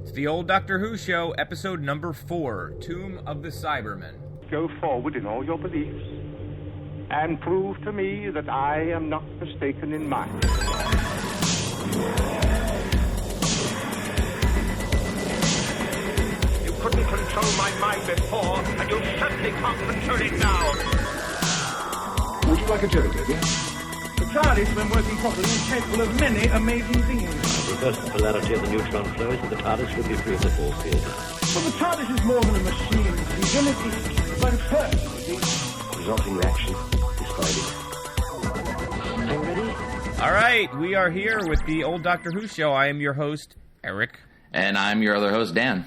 It's the old Doctor Who show, episode number 4, Tomb of the Cybermen. Go forward in all your beliefs and prove to me that I am not mistaken in mine. You couldn't control my mind before, and you certainly can't control it now. Would you like a joke, Lydia? The TARDIS, when working properly, is capable of many amazing things. The reverse polarity of the neutron flow is that the TARDIS will be free of the force field. But the TARDIS is more than a machine, Stephen. It's like a person, you see. Resulting reaction is Are you ready? All right, we are here with the old Doctor Who show. I am your host, Eric. And I'm your other host, Dan.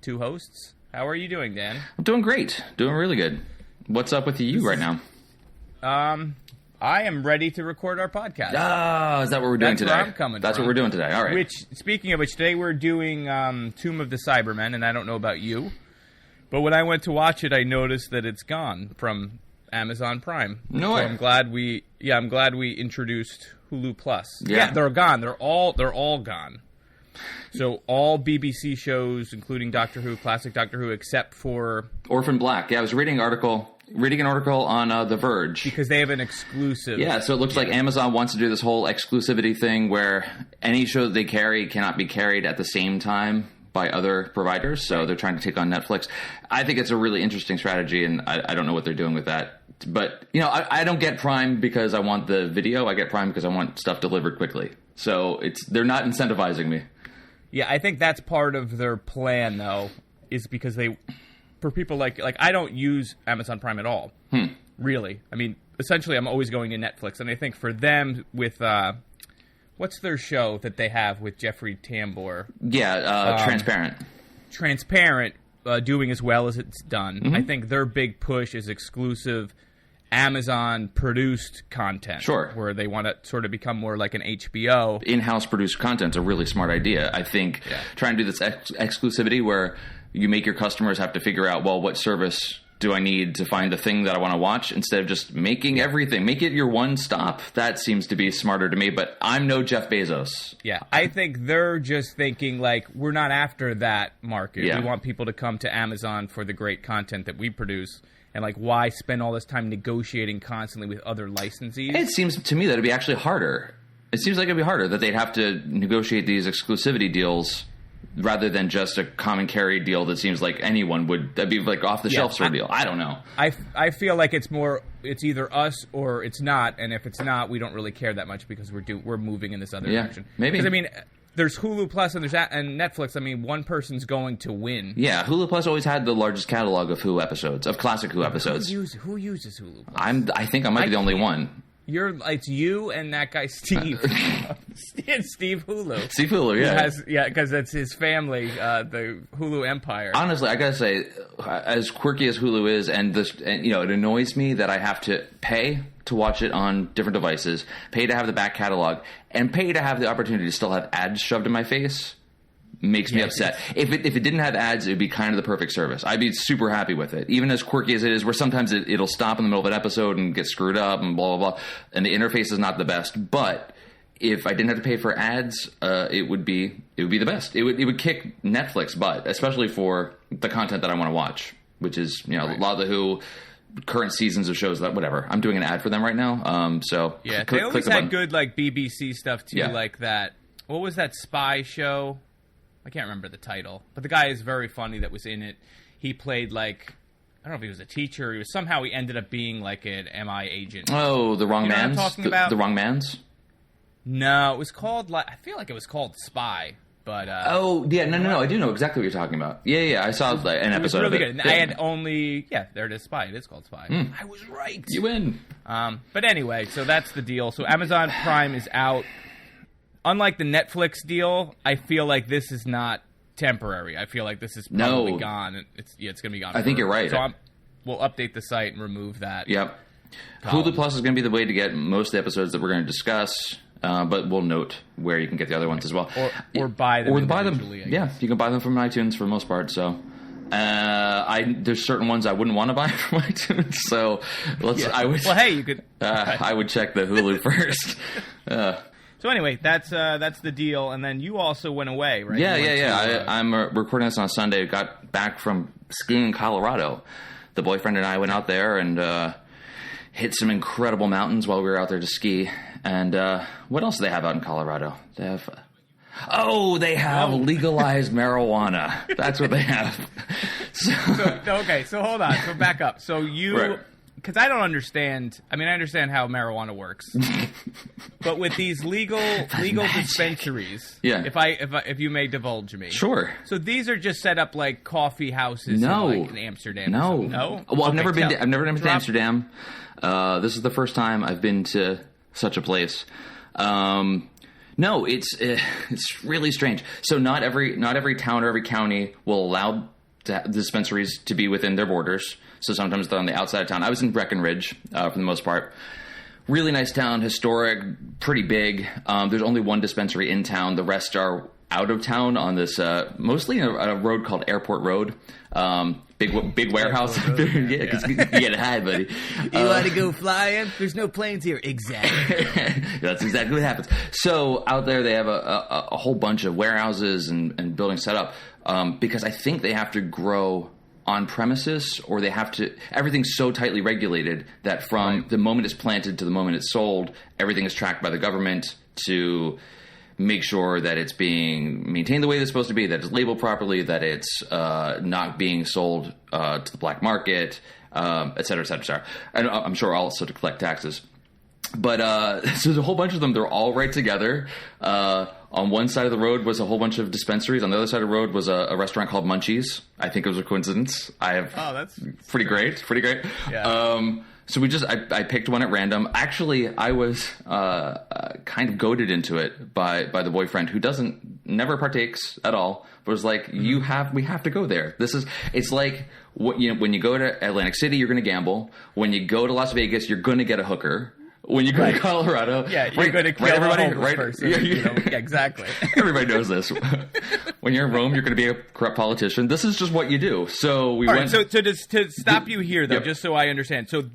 Two hosts. How are you doing, Dan? I'm doing great. Doing really good. What's up with you right now? I am ready to record our podcast. Oh, is that what we're doing today? That's where I'm coming That's from. what we're doing today. All right. Speaking of which, today we're doing Tomb of the Cybermen, and I don't know about you, but when I went to watch it, I noticed that it's gone from Amazon Prime. No way. So I'm glad we introduced Hulu Plus. Yeah. They're gone. They're all gone. So all BBC shows, including Doctor Who, classic Doctor Who, except for Orphan Black. Yeah, I was reading an article on The Verge. Because they have an exclusive. Yeah, so it looks like Amazon wants to do this whole exclusivity thing where any show that they carry cannot be carried at the same time by other providers. So they're trying to take on Netflix. I think it's a really interesting strategy, and I don't know what they're doing with that. But, you know, I don't get Prime because I want the video. I get Prime because I want stuff delivered quickly. So they're not incentivizing me. Yeah, I think that's part of their plan, though, is because for people like I don't use Amazon Prime at all, really. I mean, essentially, I'm always going to Netflix, and I think for them with what's their show that they have with Jeffrey Tambor? Yeah, Transparent, doing as well as it's done. Mm-hmm. I think their big push is exclusive Amazon-produced content. Sure. Where they want to sort of become more like an HBO. In-house produced content is a really smart idea. I think trying to do this exclusivity where you make your customers have to figure out, well, what service do I need to find the thing that I want to watch, instead of just making everything. Make it your one stop. That seems to be smarter to me, but I'm no Jeff Bezos. Yeah, I think they're just thinking, like, we're not after that market. Yeah. We want people to come to Amazon for the great content that we produce. And, like, why spend all this time negotiating constantly with other licensees? It seems to me that it'd be actually harder. It seems like it'd be harder that they'd have to negotiate these exclusivity deals rather than just a common carry deal that seems like anyone would. That'd be like off the shelf sort of deal. I don't know. I feel like it's either us or it's not, and if it's not, we don't really care that much because we're moving in this other direction. Maybe. Because I mean, there's Hulu Plus and and Netflix. I mean, one person's going to win. Yeah, Hulu Plus always had the largest catalog of Who episodes, of classic Who episodes. Who uses Hulu Plus? I think I might be the only one. It's you and that guy Steve. Steve Hulu. Steve Hulu, yeah. Because it's his family, the Hulu empire. Honestly, I gotta say, as quirky as Hulu is, and it annoys me that I have to pay to watch it on different devices, pay to have the back catalog, and pay to have the opportunity to still have ads shoved in my face. Makes me upset. If it didn't have ads, it would be kind of the perfect service. I'd be super happy with it. Even as quirky as it is, where sometimes it'll stop in the middle of an episode and get screwed up and blah, blah, blah. And the interface is not the best. But if I didn't have to pay for ads, it would be the best. It would kick Netflix butt, especially for the content that I want to watch, which is, a lot of the Who current seasons of shows that whatever. I'm doing an ad for them right now. So yeah, they always had good like BBC stuff too, like that. What was that spy show? I can't remember the title, but the guy is very funny that was in it. He played like, I don't know if he was a teacher. He ended up being like an MI agent. Oh, The Wrong Mans? You know what I'm talking about? The Wrong Mans? No, it was called, I feel like it was called Spy, but... no, I do know exactly what you're talking about. Yeah, I saw an episode really of it. Good. I had only, there it is, Spy. It is called Spy. I was right. You win. But anyway, so that's the deal. So Amazon Prime is out. Unlike the Netflix deal, I feel like this is not temporary. I feel like this is probably gone. It's going to be gone. I think you're right. So we'll update the site and remove that. Yep. Hulu Plus is going to be the way to get most of the episodes that we're going to discuss, but we'll note where you can get the other ones as well. Or buy them. Or buy them. Yeah, you can buy them from iTunes for the most part, so... there's certain ones I wouldn't want to buy from iTunes, so you could... I would check the Hulu first. So anyway, that's the deal. And then you also went away, right? Yeah. I'm recording this on a Sunday. Got back from skiing in Colorado. The boyfriend and I went out there and hit some incredible mountains while we were out there to ski. And what else do they have out in Colorado? They have... they have legalized marijuana. That's what they have. So hold on. So back up. So you... Because I don't understand. I mean, I understand how marijuana works, but with these legal dispensaries, if you may divulge me, sure. So these are just set up like coffee houses, in Amsterdam. No. Well, I've never been to Amsterdam. This is the first time I've been to such a place. No, it's really strange. So not every town or every county will allow dispensaries to be within their borders. So sometimes they're on the outside of town. I was in Breckenridge for the most part. Really nice town, historic, pretty big. There's only one dispensary in town. The rest are out of town on this, mostly a road called Airport Road. Big warehouse. Yeah, because you get it high, buddy. You want to go flying? There's no planes here. Exactly. That's exactly what happens. So out there they have a whole bunch of warehouses and buildings set up because I think they have to grow on premises, or they have to. Everything's so tightly regulated that from the moment it's planted to the moment it's sold, everything is tracked by the government to make sure that it's being maintained the way it's supposed to be, that it's labeled properly, that it's not being sold to the black market, et cetera, et cetera, et cetera. And I'm sure also to collect taxes. But so there's a whole bunch of them. They're all right together. On one side of the road was a whole bunch of dispensaries. On the other side of the road was a restaurant called Munchies. I think it was a coincidence. That's pretty great. Yeah. So I picked one at random. Actually, I was kind of goaded into it by the boyfriend who never partakes at all, but was like, we have to go there. It's like when you go to Atlantic City, you're going to gamble. When you go to Las Vegas, you're going to get a hooker. When you go to Colorado, you're going to kill everybody, person. Exactly. Everybody knows this. When you're in Rome, you're going to be a corrupt politician. This is just what you do. So we went. Right, so to stop you here, though, just so I understand. So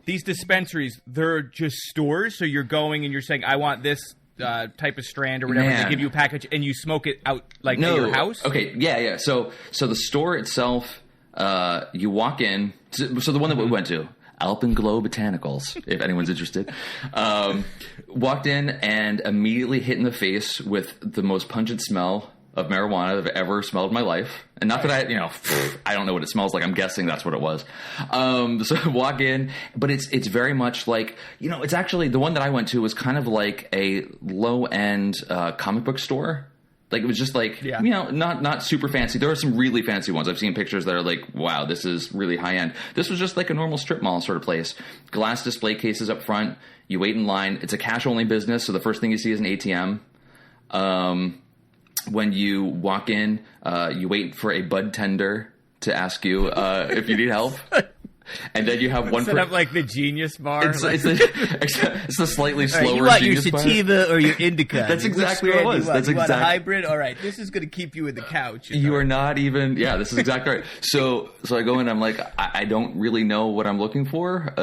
these dispensaries, they're just stores. So you're going and you're saying, I want this type of strand or whatever. They give you a package and you smoke it out at your house. Okay. Yeah. So the store itself, you walk in. So the one that we went to. Alpenglow Botanicals, if anyone's interested. Walked in and immediately hit in the face with the most pungent smell of marijuana I've ever smelled in my life. And not that I don't know what it smells like. I'm guessing that's what it was. So I walk in, but it's very much like, it's actually, the one that I went to was kind of like a low-end comic book store. Like, it was just like, not super fancy. There are some really fancy ones. I've seen pictures that are like, wow, this is really high end. This was just like a normal strip mall sort of place. Glass display cases up front. You wait in line. It's a cash only business. So the first thing you see is an ATM. When you walk in, you wait for a bud tender to ask you if you need help. And then you have one set up like the Genius Bar. It's the slightly slower. You want Genius your sativa bar? or your indica? That's exactly what it was. That's you want a hybrid. All right, this is going to keep you in the couch. You are not even. Yeah, this is exactly right. So I go in. I'm like, I don't really know what I'm looking for.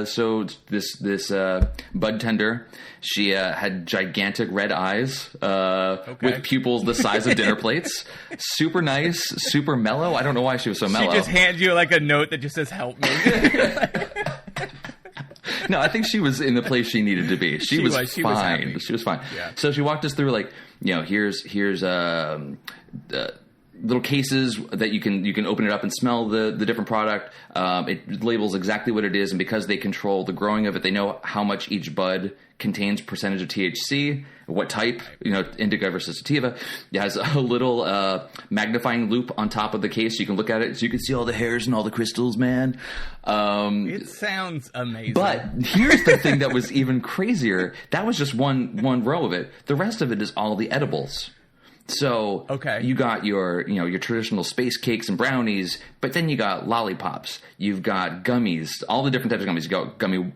So this bud tender, she had gigantic red eyes with pupils the size of dinner plates. Super nice, super mellow. I don't know why she was so mellow. She just hands you like a note that just says "Help me." No, I think she was in the place she needed to be. She was fine. She was fine. Yeah. So she walked us through like, here's little cases that you can open it up and smell the different product. It labels exactly what it is, and because they control the growing of it, they know how much each bud contains percentage of THC, what type, indica versus sativa. It has a little magnifying loop on top of the case, so you can look at it, so you can see all the hairs and all the crystals, man. It sounds amazing. But here's the thing that was even crazier. That was just one row of it. The rest of it is all the edibles. So you got your traditional space cakes and brownies, but then you got lollipops, you've got gummies, all the different types of gummies. You got gummy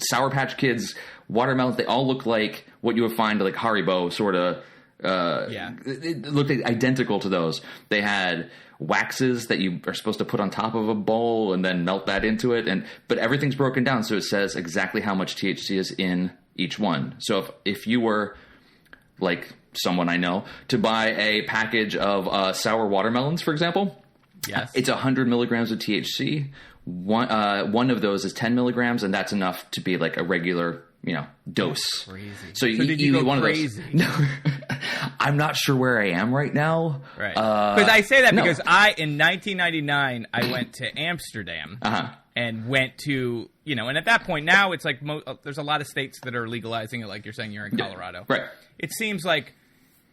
Sour Patch Kids, watermelons. They all look like what you would find like Haribo sort of. It looked identical to those. They had waxes that you are supposed to put on top of a bowl and then melt that into it, but everything's broken down so it says exactly how much THC is in each one. So if you were like someone I know, to buy a package of sour watermelons, for example. Yes. It's 100 milligrams of THC. One of those is 10 milligrams, and that's enough to be like a regular, dose. That's crazy. So did you go one crazy? Of those. No, I'm not sure where I am right now. Right. Because I say that no. because in 1999, I went to Amsterdam and went to, and at that point now it's like there's a lot of states that are legalizing it, like you're saying you're in Colorado. Right. It seems like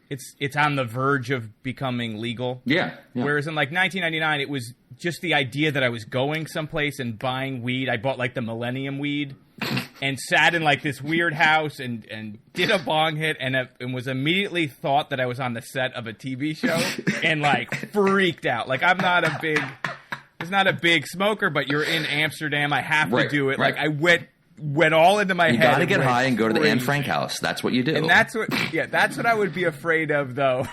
it's on the verge of becoming legal. Yeah. Whereas in like 1999, it was just the idea that I was going someplace and buying weed. I bought like the Millennium weed and sat in like this weird house and did a bong hit and was immediately thought that I was on the set of a TV show and like freaked out. Like I'm not a big smoker, but you're in Amsterdam. I have to do it. Right. Like I went all into my head. You got to get high and go to the Anne Frank house. That's what you do. And that's what I would be afraid of, though,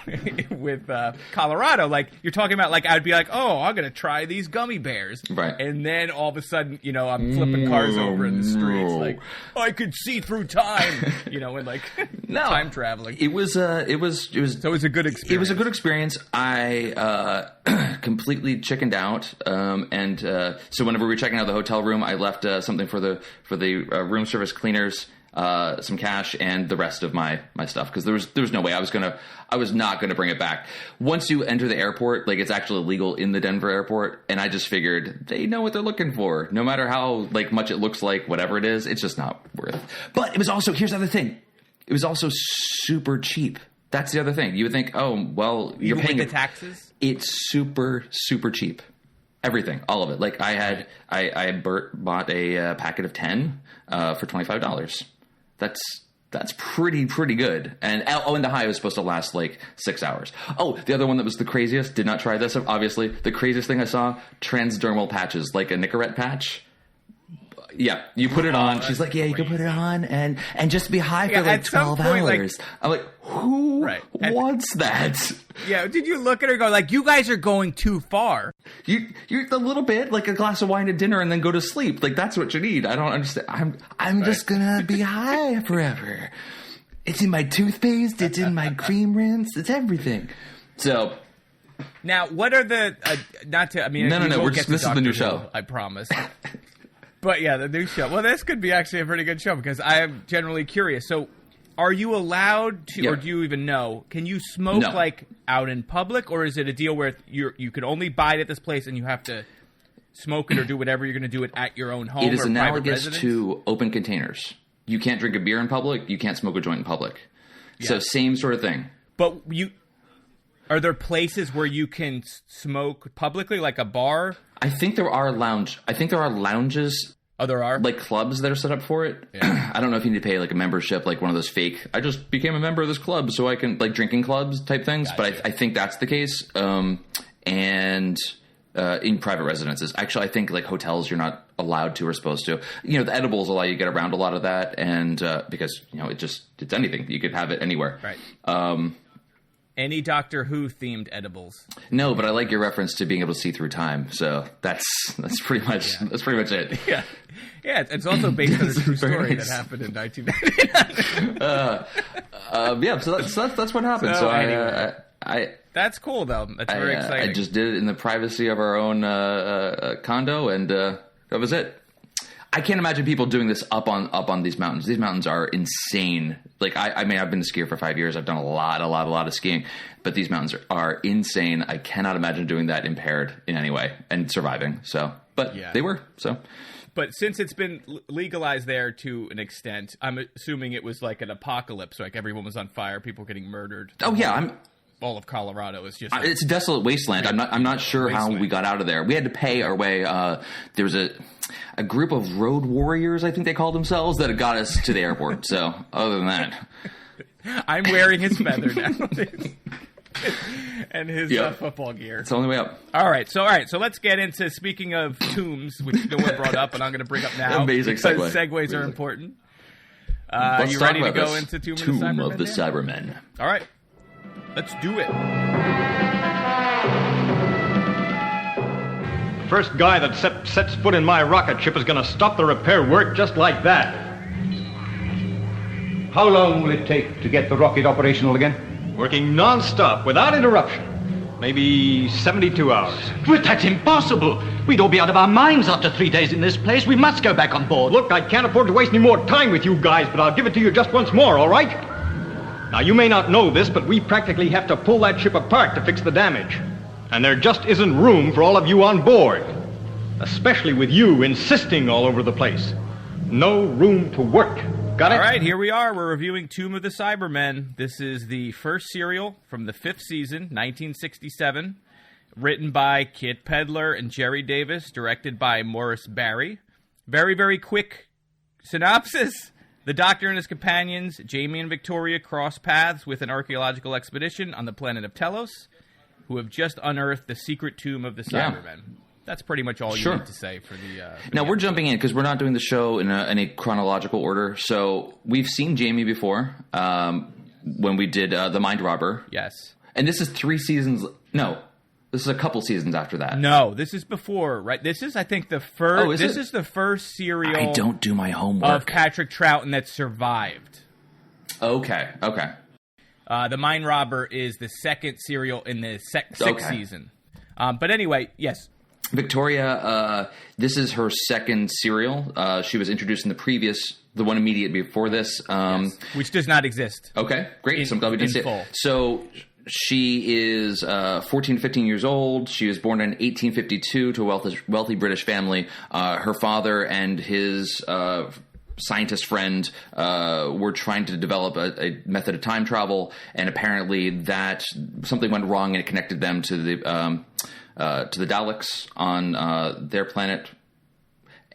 with Colorado. Like, you're talking about, like, I'd be like, oh, I'm going to try these gummy bears. Right. And then all of a sudden, I'm flipping cars over in the streets. Like, I could see through time, and like time traveling. It was So it was a good experience. It was a good experience. I completely chickened out. So whenever we were checking out the hotel room, I left something for the room service cleaners, some cash, and the rest of my stuff, because there was no way I was not gonna bring it back. Once you enter the airport, like, it's actually legal in the Denver airport, and I just figured they know what they're looking for. No matter how like much it looks like, whatever it is, it's just not worth it. But it was also, here's the other thing, it was also super cheap. That's the other thing. You would think, oh well, you're paying the taxes. It's super cheap. Everything, all of it. Like I bought a packet of 10 for $25. That's pretty good. And the high was supposed to last like 6 hours. Oh, the other one that was the craziest. Did not try this. Obviously, the craziest thing I saw: transdermal patches, like a Nicorette patch. Yeah, you put it on. She's like, yeah, you can put it on and just be high for like 12 hours. I'm like, who wants that? Yeah, did you look at her and go like, you guys are going too far? You're a little bit, like a glass of wine at dinner and then go to sleep. Like, that's what you need. I don't understand. I'm just gonna be high forever. It's in my toothpaste. It's in my cream rinse. It's everything. So. Now, what are the not to? I mean, no. This is the new show. I promise. But yeah, the new show. Well, this could be actually a pretty good show because I am generally curious. So, are you allowed to, or do you even know? Can you smoke like out in public, or is it a deal where you can only buy it at this place and you have to smoke it or do whatever you're going to do it at your own home? It is or analogous to open containers. You can't drink a beer in public. You can't smoke a joint in public. Yeah. So same sort of thing. But are there places where you can smoke publicly, like a bar? I think there are lounges. Oh, there are? Like clubs that are set up for it. Yeah. I don't know if you need to pay like a membership, like one of those fake, I just became a member of this club so I can, like drinking clubs type things. Gotcha. But I think that's the case. And in private residences. Actually, I think like hotels you're not allowed to or supposed to. The edibles allow you to get around a lot of that. And because, it's anything. You could have it anywhere. Right. Any Doctor Who themed edibles? No, but I like your reference to being able to see through time. So that's pretty much it. Yeah, it's also based on a true story that happened in 1999. Yeah, so that's what happened. So anyway. I that's cool though. That's very exciting. I just did it in the privacy of our own condo, and that was it. I can't imagine people doing this up on these mountains. These mountains are insane. Like I mean, I've been a skier for 5 years. I've done a lot of skiing, but these mountains are insane. I cannot imagine doing that impaired in any way and surviving. So, but they were so. But since it's been legalized there to an extent, I'm assuming it was like an apocalypse. Like everyone was on fire, people getting murdered. Oh yeah, all of Colorado is just it's a desolate wasteland. I'm not sure how we got out of there. We had to pay our way. There was a group of road warriors, I think they called themselves, that got us to the airport. So other than that, I'm wearing his feather now and his football gear. It's the only way up. All right, so let's get into, speaking of tombs, which no one brought up, and I'm going to bring up now. Amazing segue. Segues are important. You ready to go into Tomb of the Cybermen? All right. Let's do it. The first guy that sets foot in my rocket ship is going to stop the repair work just like that. How long will it take to get the rocket operational again? Working non-stop, without interruption. Maybe 72 hours. But that's impossible. We'd all be out of our minds after 3 days in this place. We must go back on board. Look, I can't afford to waste any more time with you guys, but I'll give it to you just once more, all right? Now, you may not know this, but we practically have to pull that ship apart to fix the damage. And there just isn't room for all of you on board. Especially with you insisting all over the place. No room to work. Got it? All right, here we are. We're reviewing Tomb of the Cybermen. This is the first serial from the 5th season, 1967. Written by Kit Pedler and Jerry Davis. Directed by Morris Barry. Very, very quick synopsis. The Doctor and his companions, Jamie and Victoria, cross paths with an archaeological expedition on the planet of Telos, who have just unearthed the secret tomb of the Cybermen. Yeah. That's pretty much all you need to say for the... now, we're jumping in because we're not doing the show in a chronological order. So, we've seen Jamie before when we did The Mind Robber. Yes. And this is 3 seasons... No, this is a couple seasons after that. No, this is before, right? This is, I think, the first... Oh, this is the first serial... I don't do my homework. ...of Patrick Troughton that survived. Okay. The Mind Robber is the second serial in the 6th season. But anyway, yes... Victoria, this is her second serial. She was introduced in the one immediate before this. Yes. Which does not exist. Okay, great. So I'm glad we didn't see it. So she is 14, 15 years old. She was born in 1852 to a wealthy British family. Her father and his scientist friend were trying to develop a method of time travel, and apparently that something went wrong and it connected them to the Daleks on their planet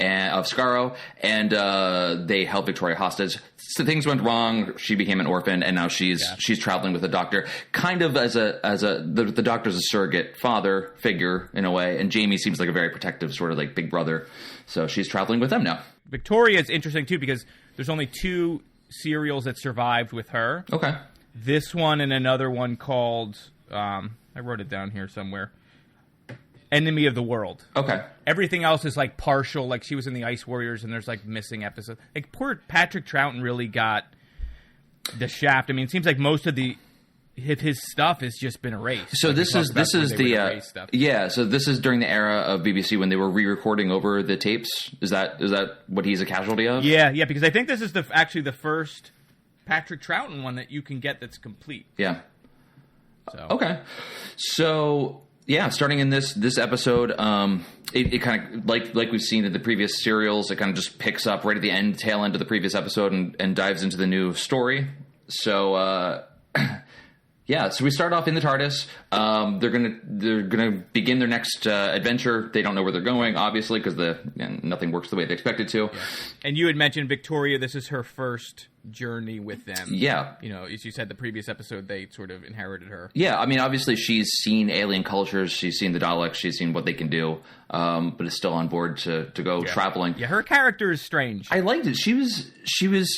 of Skaro, and they held Victoria hostage. So things went wrong. She became an orphan, and now she's traveling with the Doctor, kind of as the Doctor's a surrogate father figure in a way, and Jamie seems like a very protective sort of like big brother. So she's traveling with them now. Victoria is interesting too because there's only 2 serials that survived with her. Okay, this one and another one called I wrote it down here somewhere. Enemy of the World. Okay. Everything else is like partial, like she was in the Ice Warriors and there's like missing episodes. Like poor Patrick Troughton really got the shaft. I mean, it seems like most of his stuff has just been erased. So like this is so this is during the era of BBC when they were re-recording over the tapes. Is that what he's a casualty of? Yeah, because I think this is actually the first Patrick Troughton one that you can get that's complete. Yeah. Okay. So yeah, starting in this episode, it kind of like we've seen in the previous serials, it kind of just picks up right at the tail end of the previous episode and dives into the new story. So yeah, so we start off in the TARDIS. They're gonna begin their next adventure. They don't know where they're going, obviously, because nothing works the way they expect it to. Yeah. And you had mentioned Victoria. This is her first journey with them. Yeah, as you said, the previous episode they sort of inherited her. Yeah, I mean, obviously she's seen alien cultures. She's seen the Daleks. She's seen what they can do. But is still on board to go traveling. Yeah, her character is strange. I liked it. She was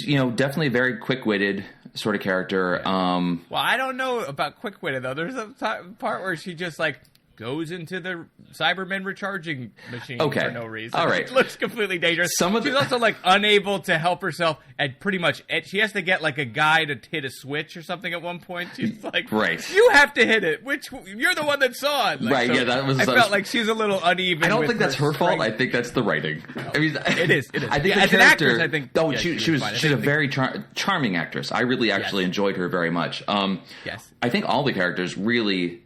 definitely a very quick-witted sort of character. Well, I don't know about quick-witted though. There's a part where she just like goes into the Cybermen recharging machine for no reason. All right. It looks completely dangerous. She's also like unable to help herself at pretty much. She has to get like a guy to hit a switch or something at one point. She's like, right. You have to hit it. You're the one that saw it. Like, right. So yeah, that was. I felt like she's a little uneven. I don't think that's her fault. I think that's the writing. No. I mean, it is. I think as an actress, I think. Oh, she's a very charming actress. I really actually enjoyed her very much. Yes. I think all the characters really.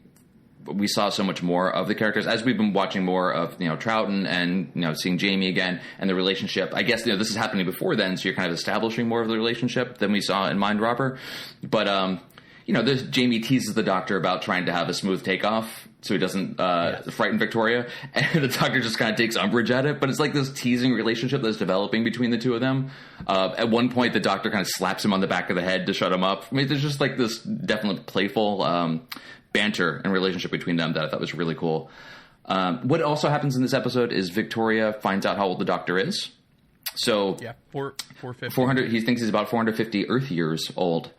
We saw so much more of the characters as we've been watching more of Troughton and seeing Jamie again and the relationship. I guess this is happening before then, so you're kind of establishing more of the relationship than we saw in Mind Robber. But this Jamie teases the Doctor about trying to have a smooth takeoff so he doesn't frighten Victoria, and the Doctor just kind of takes umbrage at it. But it's like this teasing relationship that's developing between the two of them. At one point, the Doctor kind of slaps him on the back of the head to shut him up. I mean, there's just like this definite playful banter and relationship between them that I thought was really cool. What also happens in this episode is Victoria finds out how old the Doctor is. So 450. 400. He thinks he's about 450 Earth years old,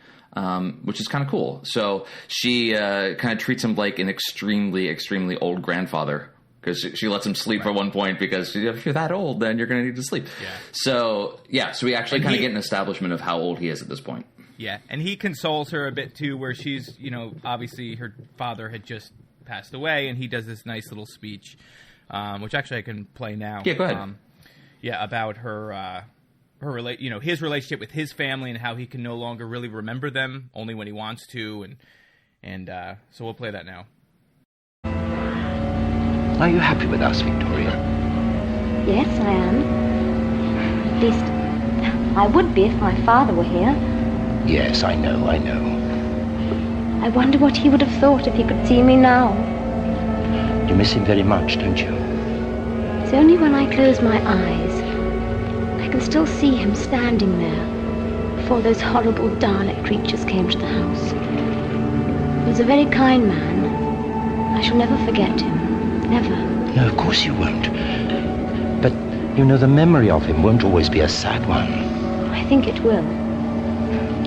which is kind of cool. So she kind of treats him like an extremely, extremely old grandfather because she lets him sleep at one point because if you're that old, then you're going to need to sleep. Yeah. So we actually kind of get an establishment of how old he is at this point. Yeah, and he consoles her a bit too, where she's, obviously her father had just passed away, and he does this nice little speech, which actually I can play now. Yeah, go ahead. About his relationship with his family and how he can no longer really remember them, only when he wants to, and so we'll play that now. Are you happy with us, Victoria? Yes, I am. At least, I would be if my father were here. Yes, I know. I wonder what he would have thought if he could see me now. You miss him very much, don't you? It's only when I close my eyes. I can still see him standing there before those horrible Dalek creatures came to the house. He was a very kind man. I shall never forget him. Never. No, of course you won't. But, the memory of him won't always be a sad one. I think it will.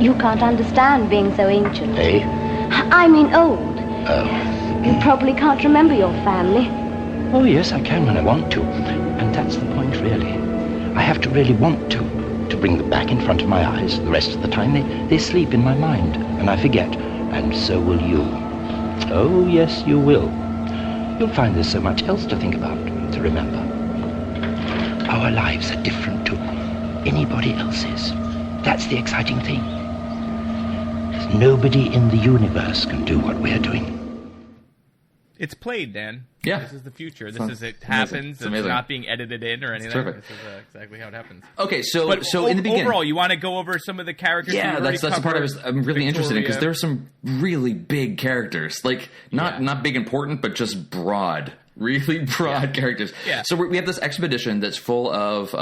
You can't understand being so ancient. Eh? I mean old. Oh. You probably can't remember your family. Oh, yes, I can when I want to. And that's the point, really. I have to really want to bring them back in front of my eyes. The rest of the time, they sleep in my mind, and I forget. And so will you. Oh, yes, you will. You'll find there's so much else to think about, to remember. Our lives are different to anybody else's. That's the exciting thing. Nobody in the universe can do what we're doing. It's played, Dan. Yeah. This is the future. It It's happens. amazing. It's not being edited in or anything. terrific. This is exactly how it happens. Okay, so But in the beginning, overall, you want to go over some of the characters? yeah, that's the part I'm really interested in, because there are some really big characters, like not big important, but just broad, really broad characters. Yeah. So we have this expedition that's full of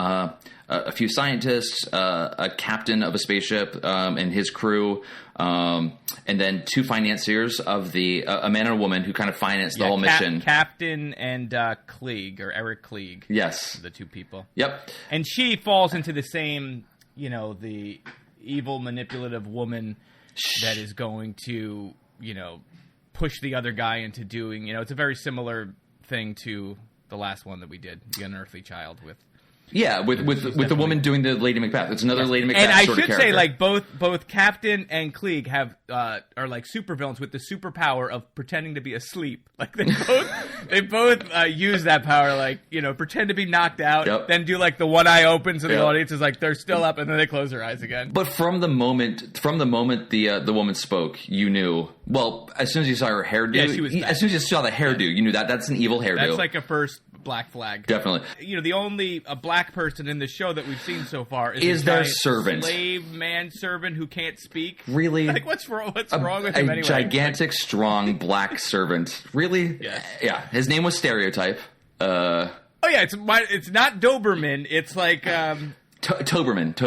a few scientists, a captain of a spaceship and his crew, and then two financiers of a man and a woman who kind of finance the whole mission. Captain and Klieg, or Eric Klieg. Yes. The two people. Yep. And she falls into the same, the evil, manipulative woman that is going to, push the other guy into doing, it's a very similar thing to the last one that we did, The Unearthly Child, with... Yeah, with the woman doing the Lady Macbeth. It's another Lady Macbeth and I sort of should character. say, like, both Captain and Klieg are like supervillains with the superpower of pretending to be asleep. Like they both use that power, like, pretend to be knocked out, then do like the one eye opens and the audience is like they're still up, and then they close their eyes again. But from the moment the woman spoke, you knew. Well, as soon as you saw her hairdo, she was as soon as you saw the hairdo, you knew that's an evil hairdo. That's like a first black flag. Definitely. The only black person in the show that we've seen so far is their servant, slave manservant who can't speak. Really? Like, what's wrong with him anyway? A gigantic, strong black servant. Really? Yes. Yeah. His name was Stereotype. Oh yeah, it's not Doberman. It's like Toberman.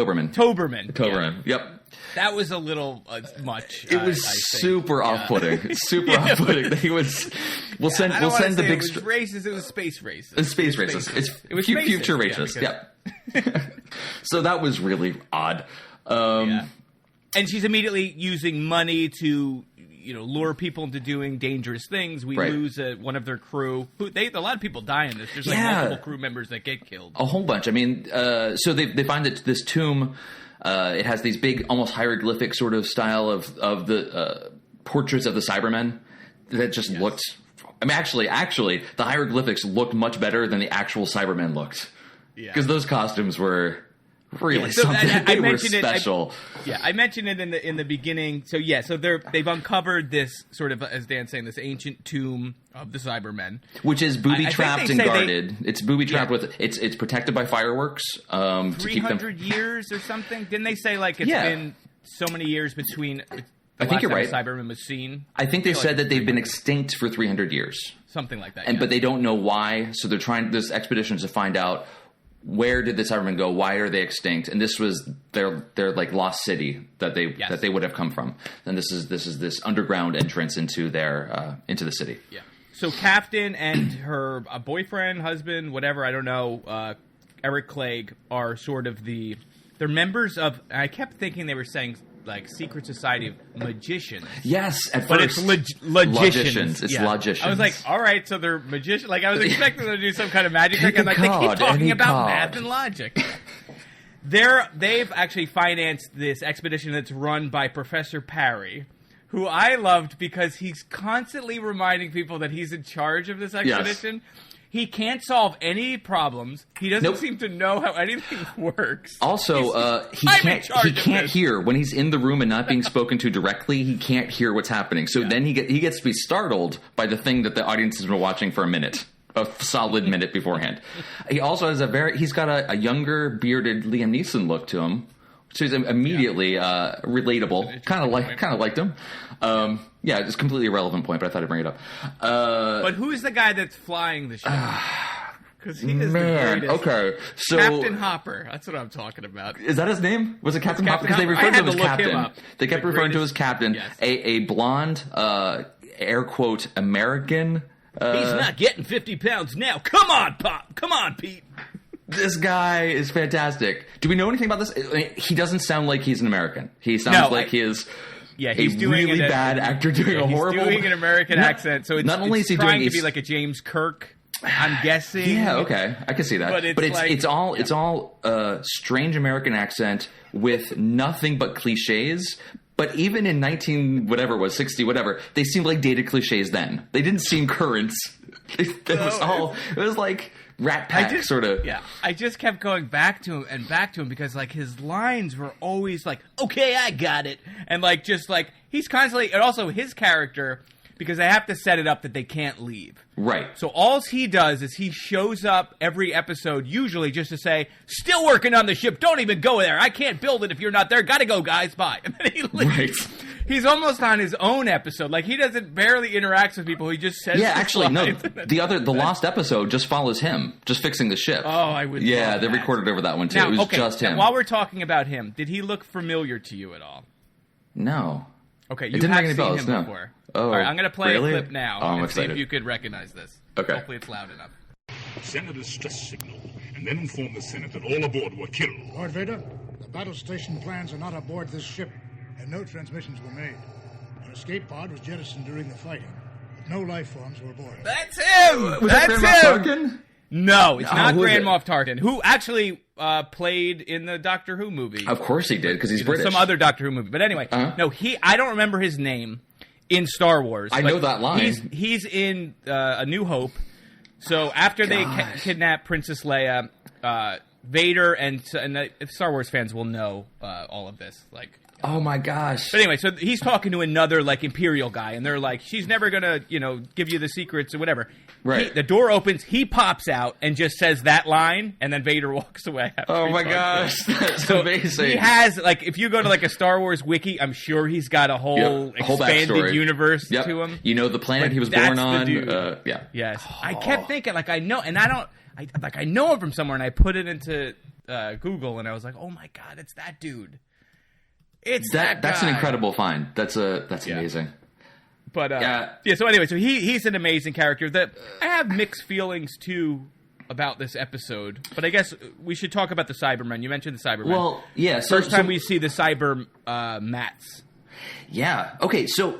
Yeah. Yep. That was a little much. It was super off-putting. Super off-putting. He was. We'll send the big. It was racist. It was space racist. It's space racist. It was future racist. Yeah. So that was really odd. And she's immediately using money to, lure people into doing dangerous things. We lose one of their crew. A lot of people die in this. There's multiple crew members that get killed. A whole bunch. I mean, so they find that this tomb. It has these big, almost hieroglyphic sort of style of the portraits of the Cybermen that just looked. I mean, actually, the hieroglyphics looked much better than the actual Cybermen looked. Yeah, because those costumes were really something. They were special. I mentioned it in the beginning. So they've uncovered this sort of, as Dan's saying, this ancient tomb of the Cybermen, which is booby trapped and guarded. It's booby trapped with it's protected by fireworks. 300 years or something. Didn't they say like it's been so many years between? I think you're right. Cybermen was seen. I think they said that they've been extinct for 300 years, something like that. But they don't know why. So they're trying this expedition to find out. Where did the Cybermen go? Why are they extinct? And this was their like lost city that they would have come from. And this is this underground entrance into into the city. Yeah. So Captain and her boyfriend, husband, whatever, I don't know, Eric Klieg are sort of they're members of. I kept thinking they were saying like secret society of magicians. Yes, at but first. It's logicians. It's logicians. I was like, all right, so they're magicians. Like I was expecting them to do some kind of magic trick, and like they keep talking about math and logic. They've actually financed this expedition that's run by Professor Parry, who I loved because he's constantly reminding people that he's in charge of this expedition. Yes. He can't solve any problems. He doesn't seem to know how anything works. Also, he can't hear when he's in the room and not being spoken to directly. He can't hear what's happening. So then he gets to be startled by the thing that the audience has been watching for a solid minute beforehand. He also has he's got a younger bearded Liam Neeson look to him. So he's immediately relatable. Kind of liked him. Yeah, it's a completely irrelevant point, but I thought I'd bring it up. But who's the guy that's flying the ship? Because he is the greatest. Okay, so Captain Hopper. That's what I'm talking about. Is that his name? Was it Captain Hopper? Because they referred to him as Captain. They kept referring to him as Captain. Yes. A blonde, air quote, American. He's not getting 50 pounds now. Come on, Pop. Come on, Pete. This guy is fantastic. Do we know anything about this? He doesn't sound like he's an American. He sounds like he is he's doing really bad actor doing a horrible... He's doing an American accent, so it's trying to be like a James Kirk, I'm guessing. Yeah, okay. I can see that. But it's all strange American accent with nothing but cliches. But even in 60 whatever, they seemed like dated cliches then. They didn't seem current. It was like Rat Pack sort of. Yeah, I just kept going back to him because like his lines were always like, "Okay, I got it," and like just like he's constantly, and also his character, because they have to set it up that they can't leave. Right. So all he does is he shows up every episode, usually just to say, "Still working on the ship. Don't even go there. I can't build it if you're not there. Gotta go, guys. Bye." And then he leaves. Right. He's almost on his own episode. Like, he doesn't barely interacts with people. He just says... Yeah, actually, no. The lost episode just follows him, just fixing the ship. Oh, I would Yeah, they recorded over that one, too. Now, it was just him. While we're talking about him, did he look familiar to you at all? No. Okay, you have seen him before. Oh, all right, I'm going to play really? a clip now I'm and excited. see if you could recognize this. Okay. Hopefully it's loud enough. Send a distress signal, and then inform the Senate that all aboard were killed. Lord Vader, the battle station plans are not aboard this ship, and no transmissions were made. Our escape pod was jettisoned during the fighting, but no life forms were aboard. That's him! Was that Grand Moff Tarkin? No, it's not Grand Moff Tarkin, who actually played in the Doctor Who movie. Of course he did, because he's British. Some other Doctor Who movie. But anyway, no, I don't remember his name in Star Wars. I know that line. He's in A New Hope. So after they kidnap Princess Leia, Vader and Star Wars fans will know all of this. Like, oh my gosh! But anyway, so he's talking to another like Imperial guy, and they're like, "She's never gonna, give you the secrets or whatever." Right. The door opens, he pops out and just says that line, and then Vader walks away. Oh my gosh, that's amazing! He has if you go to like a Star Wars wiki, I'm sure he's got a whole expanded universe to him. You know the planet he was born on. Yeah. Yes. Oh. I kept thinking I know, and I know him from somewhere, and I put it into Google, and I was like, oh my god, it's that dude. It's that guy. That's an incredible find. That's amazing. But so anyway, so he's an amazing character. That I have mixed feelings too about this episode, but I guess we should talk about the Cybermen. You mentioned the Cybermen. Well, yeah. First time we see the Cyber Mats. Yeah. Okay. So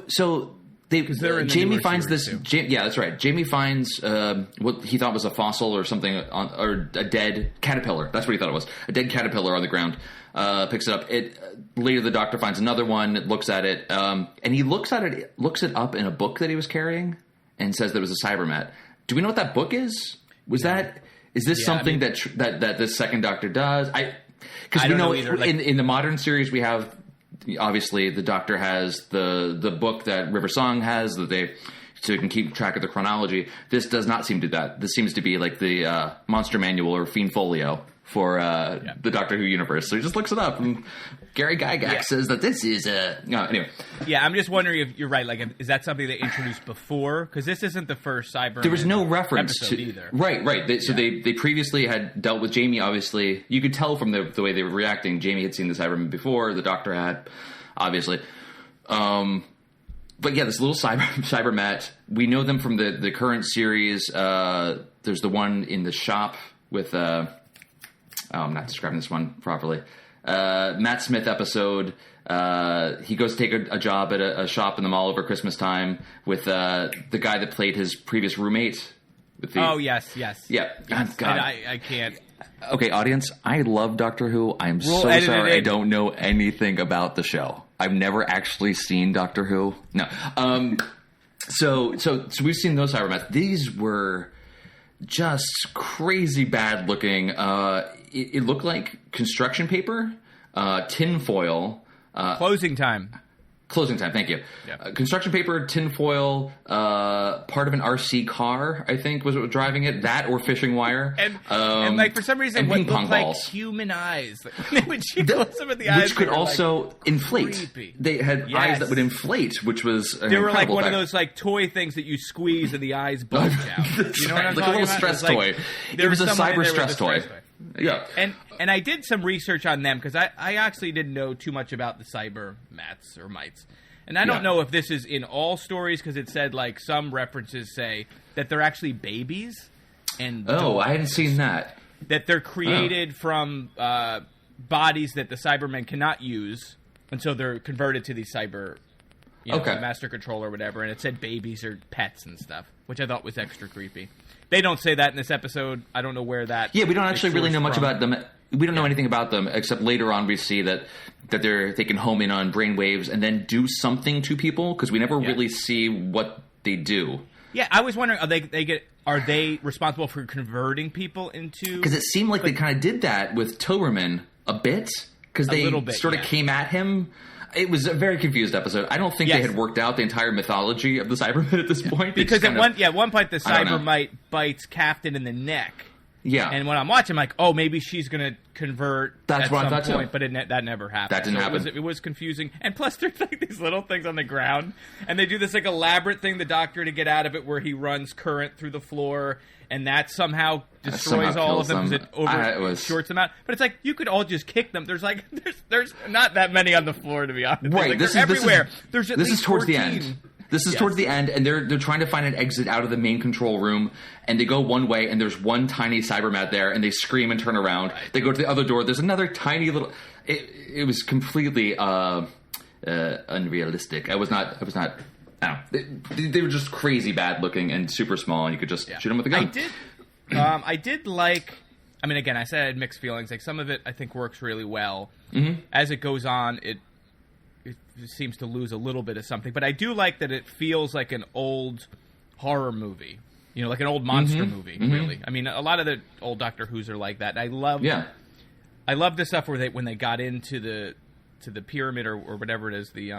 Jamie finds this. Yeah, that's right. Jamie finds what he thought was a fossil or something, or a dead caterpillar. That's what he thought it was. A dead caterpillar on the ground. Picks it up. Later, the Doctor finds another one. Looks at it, and he looks it up in a book that he was carrying, and says there was a Cybermat. Do we know what that book is? Is this something that this second Doctor does? Because we know either. In the modern series we have. Obviously, the Doctor has the book that River Song has so you can keep track of the chronology. This does not seem to do that. This seems to be like the Monster Manual or Fiend Folio for the Doctor Who universe. So he just looks it up, and Gary Gygax says that this is anyway. Yeah, I'm just wondering if you're right. Like, is that something they introduced before? Because this isn't the first Cybermen. There was no reference to either. Right. They previously had dealt with Jamie. Obviously, you could tell from the way they were reacting. Jamie had seen the Cybermen before. The Doctor had, obviously. But yeah, this little Cybermat. We know them from the current series. There's the one in the shop with. I'm not describing this one properly. Matt Smith episode. He goes to take a job at a shop in the mall over Christmas time with the guy that played his previous roommate. Oh yes. Yeah. Yes. God. I can't. Okay, audience, I love Doctor Who. I'm so sorry I don't know anything about the show. I've never actually seen Doctor Who. No. So we've seen those Cybermen. These were just crazy bad looking. It looked like construction paper, tin foil. Closing time. Closing time, thank you. Yeah. Construction paper, tinfoil, part of an RC car, I think, was what was driving it. That or fishing wire. And like, for some reason, what looked like human eyes. When she closed them at the eyes. Which could also inflate. Creepy. They had eyes that would inflate, which was They were like one of those like toy things that you squeeze and the eyes bulge out. You know what I'm talking about? Like a little stress toy. It was a cyber stress toy. Yeah. And I did some research on them because I actually didn't know too much about the Cybermats or mites. And I don't know if this is in all stories because it said like some references say that they're actually babies. And I hadn't seen that. That they're created from bodies that the Cybermen cannot use. And so they're converted to these cyber master control or whatever. And it said babies or pets and stuff, which I thought was extra creepy. They don't say that in this episode. I don't know where that. Yeah, we don't actually really know much about them. We don't know anything about them except later on we see that they can home in on brain waves and then do something to people because we never really see what they do. Yeah, I was wondering, are they responsible for converting people into? Because it seemed like they kind of did that with Cybermen a bit because they sort of came at him. It was a very confused episode. I don't think they had worked out the entire mythology of the Cybermen at this point. Because at one point the Cybermite bites Captain in the neck. Yeah. And when I'm watching, I'm like, oh, maybe she's going to convert at some point. But that never happened. That didn't happen. It was confusing. And plus, there's like these little things on the ground. And they do this like elaborate thing, the Doctor, to get out of it, where he runs current through the floor. And that somehow destroys all of them because it shorts them out. But it's like, you could all just kick them. There's like, there's not that many on the floor, to be honest. Right. Like, they're everywhere. This is towards the end. This is towards the end, and they're trying to find an exit out of the main control room, and they go one way, and there's one tiny Cybermat there, and they scream and turn around. Right. They go to the other door. There's another tiny little. It was completely unrealistic. I was not. I don't know. They were just crazy bad looking and super small, and you could just shoot them with a gun. I did like. I mean, again, I said I had mixed feelings. Like some of it, I think works really well. Mm-hmm. As it goes on, it seems to lose a little bit of something. But I do like that it feels like an old horror movie. You know, like an old monster movie, really. I mean, a lot of the old Doctor Who's are like that. I love the stuff where when they got into the pyramid or whatever it is, the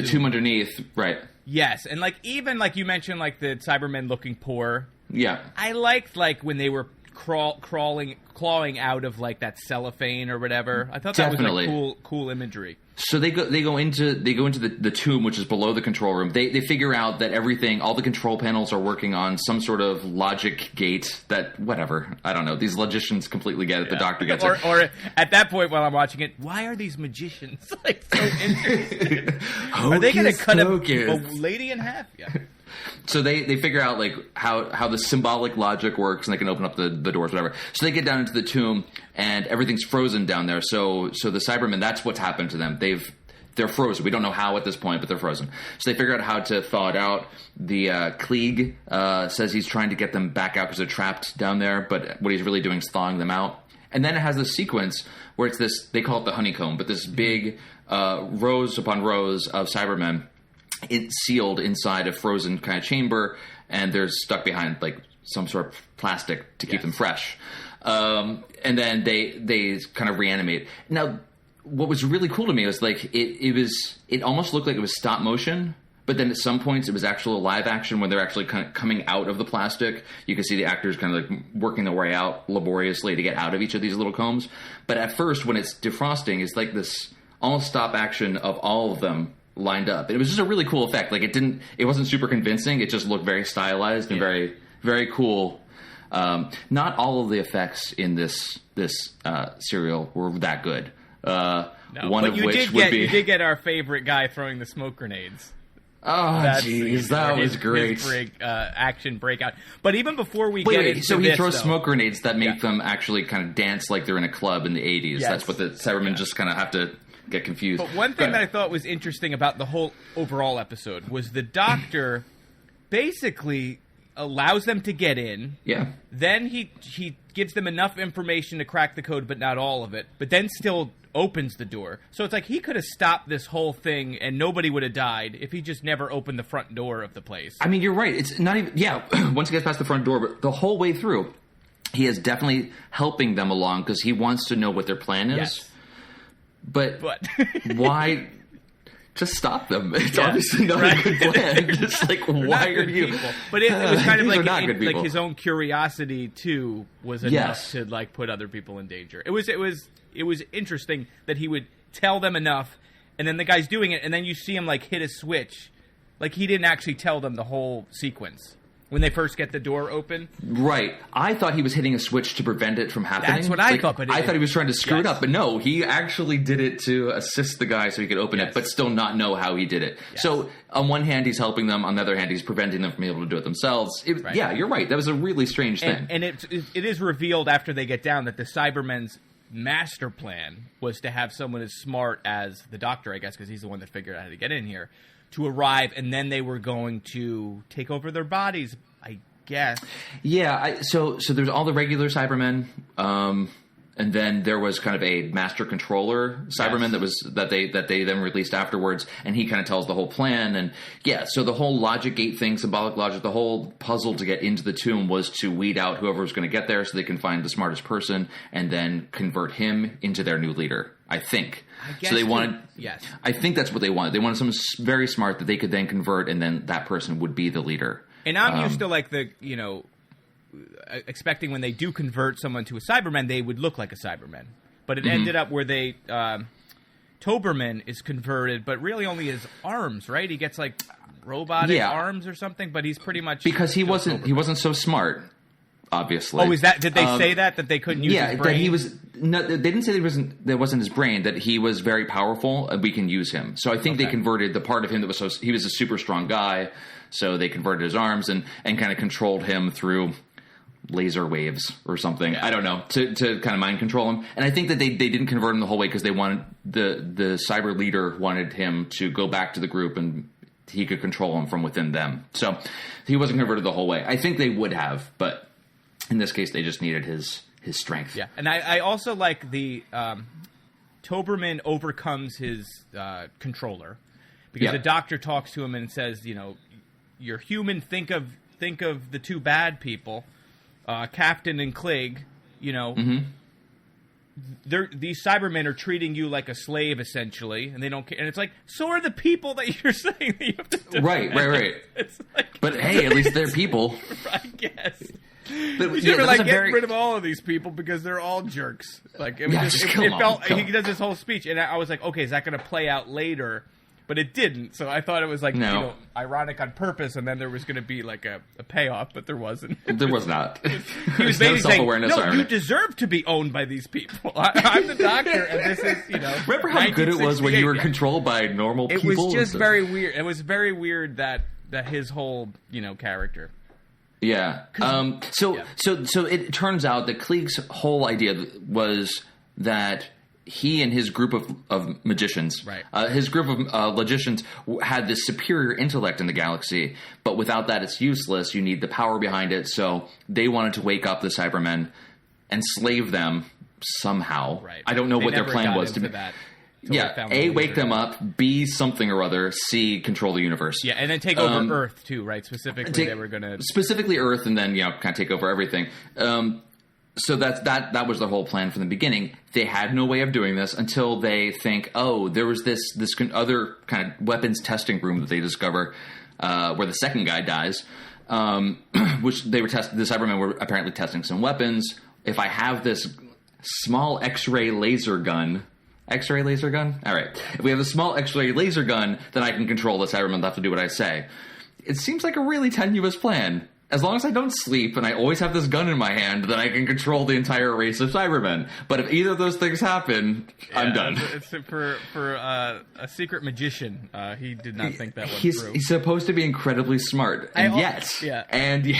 tomb underneath, right. Yes, and like even like you mentioned, like the Cybermen looking poor. Yeah. I liked like when they were clawing out of like that cellophane or whatever. I thought that was like cool imagery. So they go into the tomb, which is below the control room. They figure out that all the control panels are working on some sort of logic gate that whatever. I don't know. These logicians completely get it. The Doctor gets it. Or at that point while I'm watching it, why are these magicians like so interesting? Are they going to cut a lady in half? Yeah. So they figure out like how the symbolic logic works, and they can open up the doors, whatever. So they get down into the tomb, and everything's frozen down there. So the Cybermen, that's what's happened to them. They're frozen. We don't know how at this point, but they're frozen. So they figure out how to thaw it out. The Klieg says he's trying to get them back out because they're trapped down there, but what he's really doing is thawing them out. And then it has this sequence where it's this, they call it the honeycomb, but this big rows upon rows of Cybermen. It's sealed inside a frozen kind of chamber, and they're stuck behind like some sort of plastic to keep them fresh. And then they kind of reanimate. Now, what was really cool to me was like it almost looked like it was stop motion, but then at some points it was actual live action when they're actually kind of coming out of the plastic. You can see the actors kind of like working their way out laboriously to get out of each of these little combs. But at first, when it's defrosting, it's like this almost stop action of all of them lined up. It was just a really cool effect. Like it wasn't super convincing. It just looked very stylized and very, very cool. Not all of the effects in this serial were that good. One of which would be... You did get our favorite guy throwing the smoke grenades. Oh, jeez, that was great. His action breakout. But even before we get into so he throws smoke grenades that make them actually kind of dance like they're in a club in the 80s. Yes. That's what the Cybermen just kind of have to get confused. But one thing that I thought was interesting about the whole overall episode was the Doctor basically allows them to get in. Yeah. Then he gives them enough information to crack the code, but not all of it. But then still opens the door. So it's like he could have stopped this whole thing and nobody would have died if he just never opened the front door of the place. I mean, you're right. It's not even... Yeah, once he gets past the front door, but the whole way through, he is definitely helping them along because he wants to know what their plan is. Yes. But why... Just stop them. It's obviously not a good plan. Just like, why are you... People. But it was kind of like his own curiosity, too, was enough to like put other people in danger. It was interesting that he would tell them enough, and then the guy's doing it, and then you see him like hit a switch. Like, he didn't actually tell them the whole sequence when they first get the door open. Right. I thought he was hitting a switch to prevent it from happening. That's what I thought. But I thought he was trying to screw it up. But no, he actually did it to assist the guy so he could open it, but still not know how he did it. Yes. So on one hand, he's helping them. On the other hand, he's preventing them from being able to do it themselves. Yeah, you're right. That was a really strange thing. And it is revealed after they get down that the Cybermen's master plan was to have someone as smart as the Doctor, I guess, because he's the one that figured out how to get in here, to arrive, and then they were going to take over their bodies, I guess. Yeah, so there's all the regular Cybermen, and then there was kind of a master controller Cyberman that they then released afterwards, and he kind of tells the whole plan. And so the whole logic gate thing, symbolic logic, the whole puzzle to get into the tomb was to weed out whoever was going to get there so they can find the smartest person and then convert him into their new leader, I think. So they wanted... Yes. I think that's what they wanted. They wanted someone very smart that they could then convert, and then that person would be the leader. And I'm used to, like, expecting when they do convert someone to a Cyberman, they would look like a Cyberman. But it ended up where they... Toberman is converted, but really only his arms, right? He gets, like, robotic arms or something, but he's pretty much... Because he wasn't so smart, obviously. Oh, is that... Did they say that they couldn't use his brain? That he was... No, they didn't say that wasn't his brain, that he was very powerful and we can use him. So I think they converted the part of him that was he was a super strong guy, so they converted his arms and kind of controlled him through laser waves or something. Yeah. I don't know, to kind of mind control him. And I think that they didn't convert him the whole way because they wanted the cyber leader wanted him to go back to the group and he could control him from within them. So he wasn't converted the whole way. I think they would have, but in this case they just needed his strength. Yeah, and I also like the Toberman overcomes his controller because the Doctor talks to him and says, you're human. Think of the two bad people, Captain and Clig. These Cybermen are treating you like a slave essentially, and they don't care. And it's like, so are the people that you're saying that you have to defend. Right. It's like, but hey, at least they're people. I guess. But you should get rid of all of these people because they're all jerks. Like it felt he does this whole speech, and I was like, okay, is that going to play out later? But it didn't. So I thought it was like ironic on purpose, and then there was going to be like a payoff, but there wasn't. There was not. He was basically saying, "No, you deserve to be owned by these people. I'm the Doctor, and this is Remember how good it was when you were controlled by normal people? It was just very weird. It was very weird that his whole character. Yeah. So it turns out that Klieg's whole idea was that he and his group of magicians, his group of logicians had this superior intellect in the galaxy, but without that it's useless. You need the power behind it. So they wanted to wake up the Cybermen and slave them somehow. Right. I don't know what their plan was. A, wake them up, B, something or other, C, control the universe. Yeah, and then take over Earth, too, right? Specifically, they were going to... Specifically Earth, and then, kind of take over everything. So that was the whole plan from the beginning. They had no way of doing this until they think, there was this other kind of weapons testing room that they discover where the second guy dies, which they were testing. The Cybermen were apparently testing some weapons. If I have this small X-ray laser gun... X-ray laser gun? All right. If we have a small X-ray laser gun, then I can control the Cybermen. They'll have to do what I say. It seems like a really tenuous plan. As long as I don't sleep and I always have this gun in my hand, then I can control the entire race of Cybermen. But if either of those things happen, I'm done. It's for a secret magician. He did not think that went through. He's supposed to be incredibly smart, and yet. And the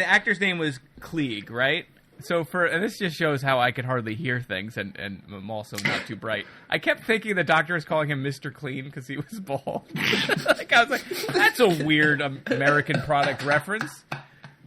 actor's name was Klieg, right? and this just shows how I could hardly hear things, and I'm also not too bright. I kept thinking the doctor was calling him Mr. Clean because he was bald. Like, I was like, that's a weird American product reference.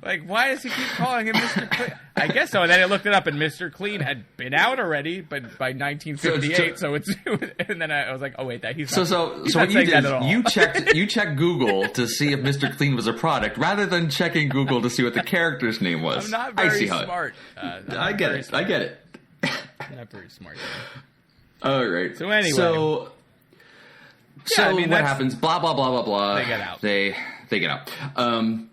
Like, why does he keep calling him Mr. Clean? I guess so. And then I looked it up, and Mr. Clean had been out already, but by 1958. So it's, and then I was like, oh wait, he's not. So what you did is you checked Google to see if Mr. Clean was a product, rather than checking Google to see what the character's name was. I'm not very smart. I get it. I get it. I'm not very smart. All right. So anyway. So what happens? Blah blah blah blah blah. They get out. They get out.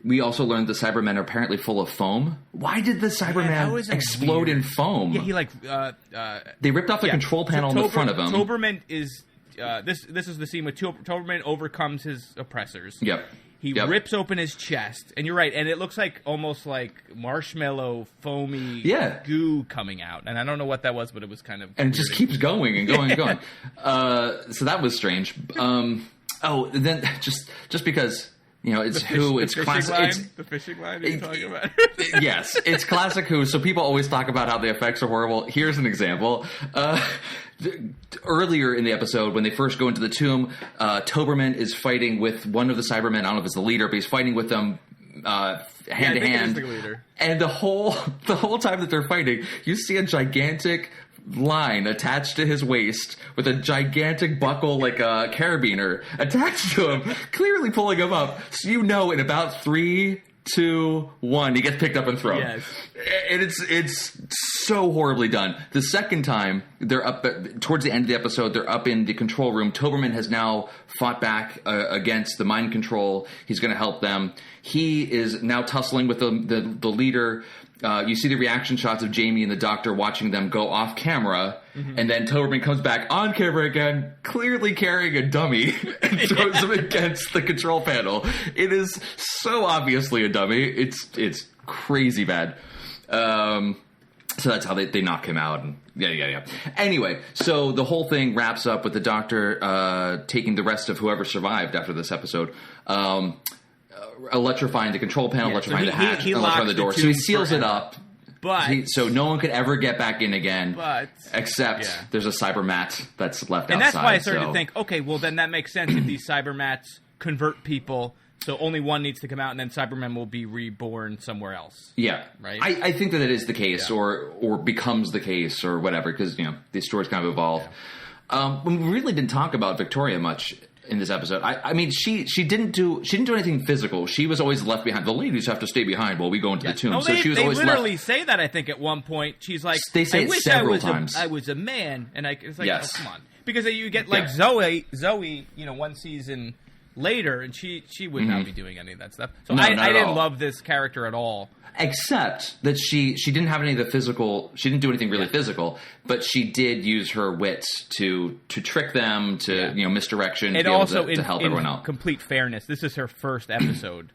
We also learned the Cybermen are apparently full of foam. Why did the Cyberman explode in foam? Yeah, he they ripped off the control panel in the front of him. Toberman is this is the scene where Toberman overcomes his oppressors. Yep. He rips open his chest, and you're right, and it looks like almost like marshmallow, foamy goo coming out. And I don't know what that was, but it was kind of and it just keeps going and going and going. So that was strange. Then just because. You know, it's it's classic. The fishing line you're talking about? Yes, it's classic Who. So people always talk about how the effects are horrible. Here's an example. Earlier in the episode, when they first go into the tomb, Toberman is fighting with one of the Cybermen. I don't know if it's the leader, but he's fighting with them hand to hand. And the whole time that they're fighting, you see a gigantic line attached to his waist with a gigantic buckle like a carabiner attached to him, clearly pulling him up. So you know in about 3, 2, 1 he gets picked up and thrown. Yes. And it's so horribly done. The second time they're up towards the end of the episode, they're up in the control room. Toberman has now fought back against the mind control. He's going to help them. He is now tussling with the leader. You see the reaction shots of Jamie and the doctor watching them go off camera, and then Toberman comes back on camera again, clearly carrying a dummy, and throws him against the control panel. It is so obviously a dummy. It's crazy bad. So that's how they knock him out. And yeah. Anyway, so the whole thing wraps up with the doctor taking the rest of whoever survived after this episode. Electrifying the control panel, electrifying the hatch, electrifying the door. So he seals it up, so no one could ever get back in again. Except there's a cybermat that's left outside. And that's why I started to think, okay, well then that makes sense if these cybermats convert people. So only one needs to come out, and then Cybermen will be reborn somewhere else. Yeah, right. I think that is the case, or becomes the case, or whatever, because these stories kind of evolve. Yeah. We really didn't talk about Victoria much in this episode. I mean, she didn't do anything physical. She was always left behind. The ladies have to stay behind while we go into the tomb. No, so she was always literally say that. I think at one point she's like, they say I wish several times. I was a man, and it's like, oh, come on, because you get like Zoe, one season later, and she would not be doing any of that stuff. So I didn't love this character at all. Except that she didn't have any of the physical. She didn't do anything really physical, but she did use her wits to trick them, to misdirection, and to also to help everyone out. Complete fairness, this is her first episode.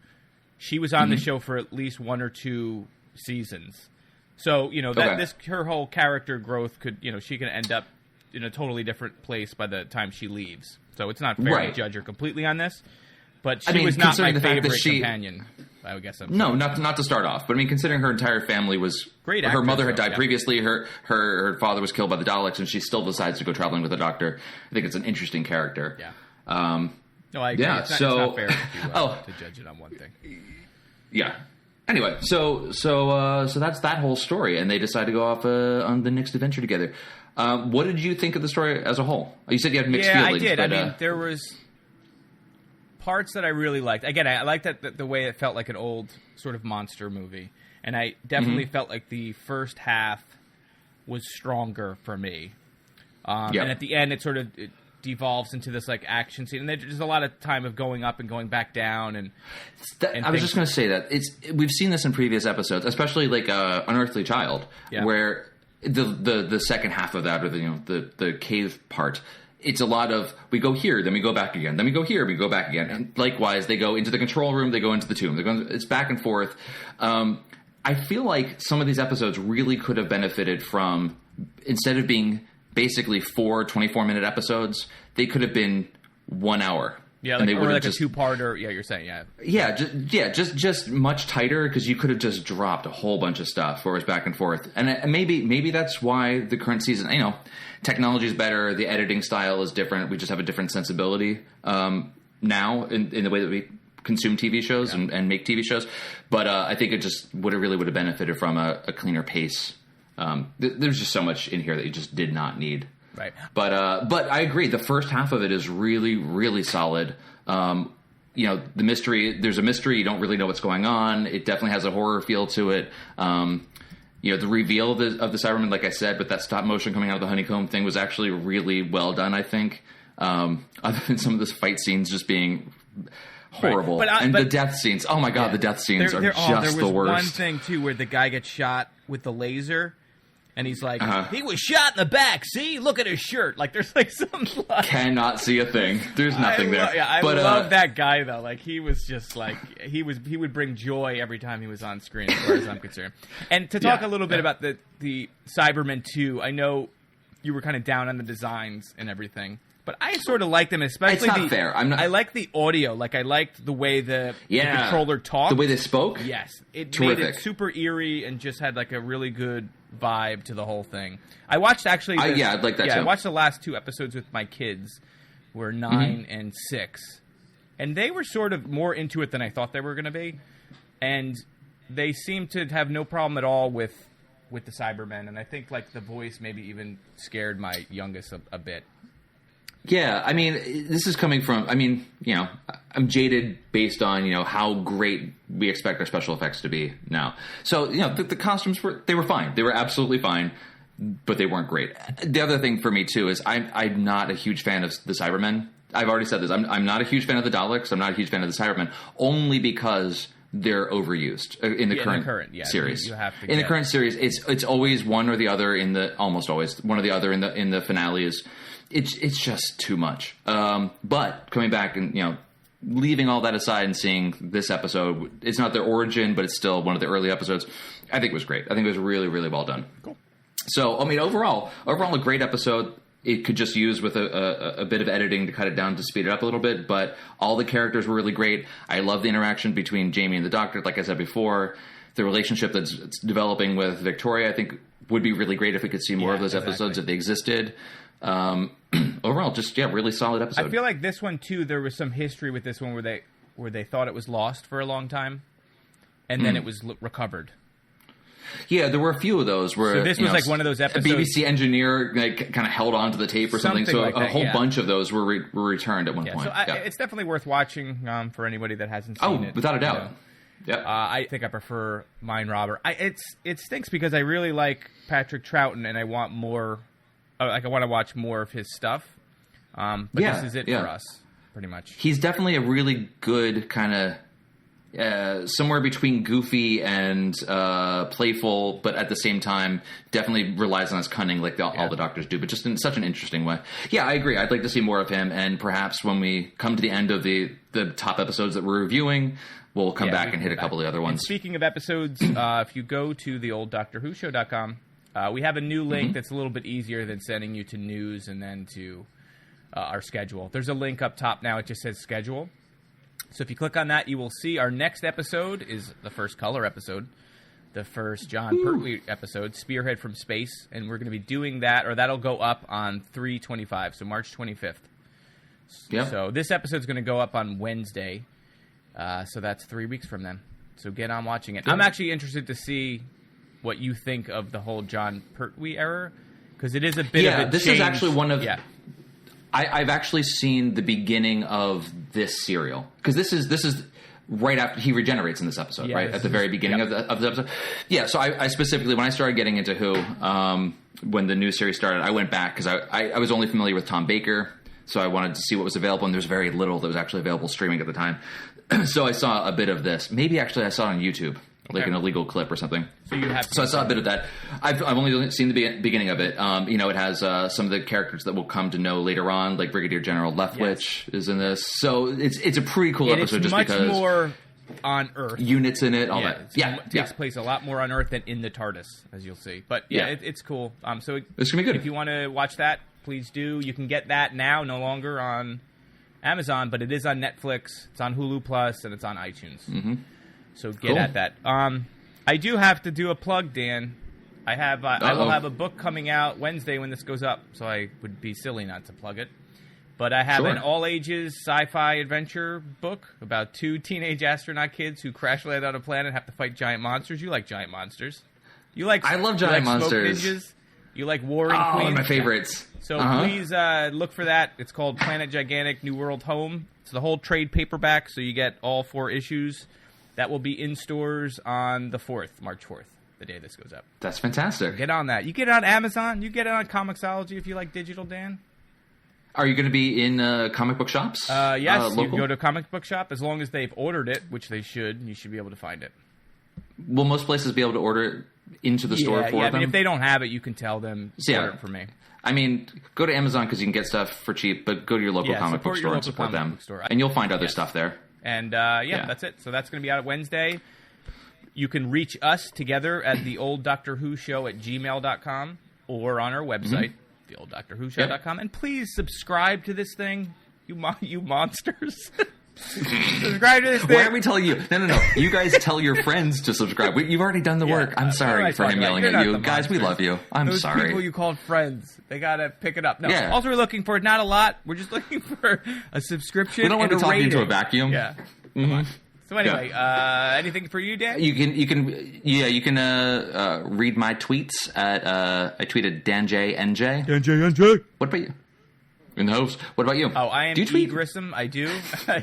She was on the show for at least 1 or 2 seasons, so her whole character growth could she can end up in a totally different place by the time she leaves. So it's not fair to judge her completely on this. But she was not my favorite companion. I would guess. Not to start off, but I mean, considering her entire family was great. Her mother had died previously. Her father was killed by the Daleks, and she still decides to go traveling with a doctor. I think it's an interesting character. Yeah. No, I agree. It's not fair to judge it on one thing. Yeah. Anyway, so that's that whole story, and they decide to go off on the next adventure together. What did you think of the story as a whole? You said you had mixed feelings. Yeah, I did. But, I mean, there was parts that I really liked. Again, I liked that the way it felt like an old sort of monster movie, and I definitely felt like the first half was stronger for me. And at the end, it devolves into this like action scene, and there's a lot of time of going up and going back down. And I was just going to say that we've seen this in previous episodes, especially like Unearthly Child, where the second half of that, or the cave part. It's a lot of, we go here, then we go back again. Then we go here, we go back again. And likewise, they go into the control room, they go into the tomb. It's back and forth. I feel like some of these episodes really could have benefited from, instead of being basically 4 24-minute episodes, they could have been 1 hour. Yeah, and they or would like just, a two-parter. Yeah, you're saying, just much tighter, because you could have just dropped a whole bunch of stuff where it was back and forth. And maybe that's why the current season, technology is better, the editing style is different. We just have a different sensibility now in the way that we consume TV shows and make TV shows. But I think it just would have benefited from a cleaner pace. There's just so much in here that you just did not need. Right. But I agree. The first half of it is really, really solid. The mystery, there's a mystery. You don't really know what's going on. It definitely has a horror feel to it. The reveal of the Cybermen, like I said, with that stop motion coming out of the honeycomb thing was actually really well done, I think. Other than some of the fight scenes just being horrible. Right. But the death scenes, oh my God, the death scenes are just the worst. There was one thing, too, where the guy gets shot with the laser. And he's like, he was shot in the back. See, look at his shirt. Like, there's like some. Cannot see a thing. There's nothing there. I love that guy though. Like, he was just like he would bring joy every time he was on screen, as far as I'm concerned. And to talk a little bit about the Cybermen 2, I know you were kind of down on the designs and everything, but I sort of like them, especially. It's not fair. I like the audio. Like, I liked the way the controller talked, the way they spoke. Yes, it made it super eerie and just had like a really good vibe to the whole thing. I watched actually. I'd like that too. I watched the last 2 episodes with my kids, who are 9 and 6, and they were sort of more into it than I thought they were going to be, and they seemed to have no problem at all with the Cybermen, and I think like the voice maybe even scared my youngest a bit. Yeah, I mean, this is coming from, I'm jaded based on, how great we expect our special effects to be now. So, the costumes were fine. They were absolutely fine, but they weren't great. The other thing for me, too, is I'm not a huge fan of the Cybermen. I've already said this. I'm not a huge fan of the Daleks. I'm not a huge fan of the Cybermen, only because they're overused in the current series. You have to in the current series, it's always one or the other almost always one or the other in the finales. It's just too much. But coming back and leaving all that aside and seeing this episode, it's not their origin, but it's still one of the early episodes. I think it was great. I think it was really, really well done. Cool. So overall a great episode. It could just use with a bit of editing to cut it down to speed it up a little bit, but all the characters were really great. I love the interaction between Jamie and the Doctor, like I said before. The relationship that's developing with Victoria, I think, would be really great if we could see more of those episodes if they existed. Overall, just really solid episode. I feel like this one too. There was some history with this one where they thought it was lost for a long time, and then it was recovered. Yeah, there were a few of those where. So this was like one of those episodes. A BBC engineer kind of held on to the tape or something. So like a whole bunch of those were returned at one point. So it's definitely worth watching for anybody that hasn't seen it. Oh, without a doubt. Yeah. I think I prefer Mind Robber. It stinks because I really like Patrick Troughton and I want more. I want to watch more of his stuff. But this is it for us, pretty much. He's definitely a really good kind of somewhere between goofy and playful, but at the same time definitely relies on his cunning like all the Doctors do, but just in such an interesting way. Yeah, I agree. I'd like to see more of him, and perhaps when we come to the end of the top episodes that we're reviewing, we'll come back and hit a couple of the other ones. And speaking of episodes, if you go to the old DoctorWhoShow.com, we have a new link that's a little bit easier than sending you to news and then to our schedule. There's a link up top now. It just says schedule. So if you click on that, you will see our next episode is the first Color episode, the first John Pertwee episode, Spearhead from Space, and we're going to be doing that, or that'll go up on 3/25, so March 25th. Yep. So this episode's going to go up on Wednesday, so that's 3 weeks from then. So get on watching it. I'm actually interested to see what you think of the whole John Pertwee era, because it is a bit of a this change. Is actually one of... Yeah. I've actually seen the beginning of this serial, because this is right after he regenerates in this episode, right at the very beginning of the episode. Yeah, so I specifically, when I started getting into Who, when the new series started, I went back because I was only familiar with Tom Baker, so I wanted to see what was available, and there's very little that was actually available streaming at the time. So I saw a bit of this. Maybe actually I saw it on YouTube. Like an illegal clip or something. So I saw a bit of that. I've only seen the beginning of it. It has some of the characters that we'll come to know later on, like Brigadier General Leftwich is in this. So it's a pretty cool episode just because... It's much more on Earth. Units in it, all that. It takes place a lot more on Earth than in the TARDIS, as you'll see. But it's cool. So it's going to be good. If you want to watch that, please do. You can get that now, no longer on Amazon, but it is on Netflix. It's on Hulu Plus, and it's on iTunes. Mm-hmm. So get at that. I do have to do a plug, Dan. I will have a book coming out Wednesday when this goes up, so I would be silly not to plug it. But I have an all-ages sci-fi adventure book about 2 teenage astronaut kids who crash land on a planet and have to fight giant monsters. You like giant monsters. I love giant monsters. Smoke ninjas. You like warring queens. One of my favorites. So please look for that. It's called Planet Gigantic New World Home. It's the whole trade paperback, so you get all 4 issues. That will be in stores on the 4th, March 4th, the day this goes up. That's fantastic. So get on that. You get it on Amazon. You get it on Comixology if you like digital, Dan. Are you going to be in comic book shops? Yes, you can go to a comic book shop. As long as they've ordered it, which they should, you should be able to find it. Will most places be able to order it into the store for them? I mean, if they don't have it, you can tell them, order it for me. I mean, go to Amazon because you can get stuff for cheap, but go to your local comic book store and support them. And you'll find other stuff there. And, that's it. So that's going to be out Wednesday. You can reach us together at the Old Doctor Who Show at gmail.com or on our website, theolddoctorwhoshow.com. And please subscribe to this thing, you monsters. Subscribe to this thing. Why are we telling you? No. You guys tell your friends to subscribe. You've already done the work. I'm sorry for him yelling at you. Guys, we love you. I'm sorry. Those people you called friends, they got to pick it up. No, all we're looking for, not a lot. We're just looking for a subscription. We don't want to talk into a vacuum. Yeah. So anyway, anything for you, Dan? You can read my tweets at I tweeted DanJNJ. DanJNJ. What about you? In the house. What about you? Oh, I am eGrissom. I do.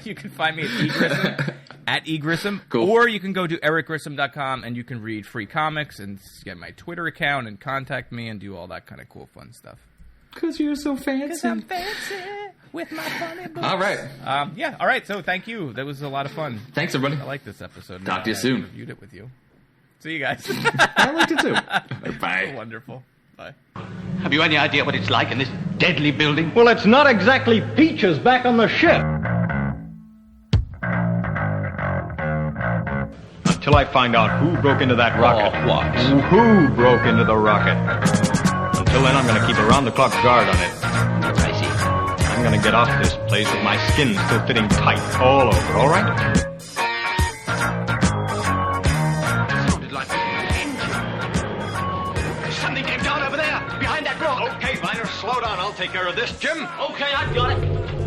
You can find me at eGrissom, at eGrissom. Cool. Or you can go to ericgrissom.com and you can read free comics and get my Twitter account and contact me and do all that kind of cool, fun stuff. Because you're so fancy. Because I'm fancy with my funny books. All right. All right. So thank you. That was a lot of fun. Thanks, everybody. I like this episode. Talk to you soon. I reviewed it with you. See you guys. I liked it too. Bye. So wonderful. Bye. Have you any idea what it's like in this deadly building? Well, it's not exactly peaches back on the ship. Until I find out who broke into that rocket. Oh, what? Who broke into the rocket. Until then, I'm going to keep a round-the-clock guard on it. I see. I'm going to get off this place with my skin still fitting tight all over, all right? Something came down over there, behind that rock. Okay, Miner, slow down. I'll take care of this, Jim. Okay, I've got it.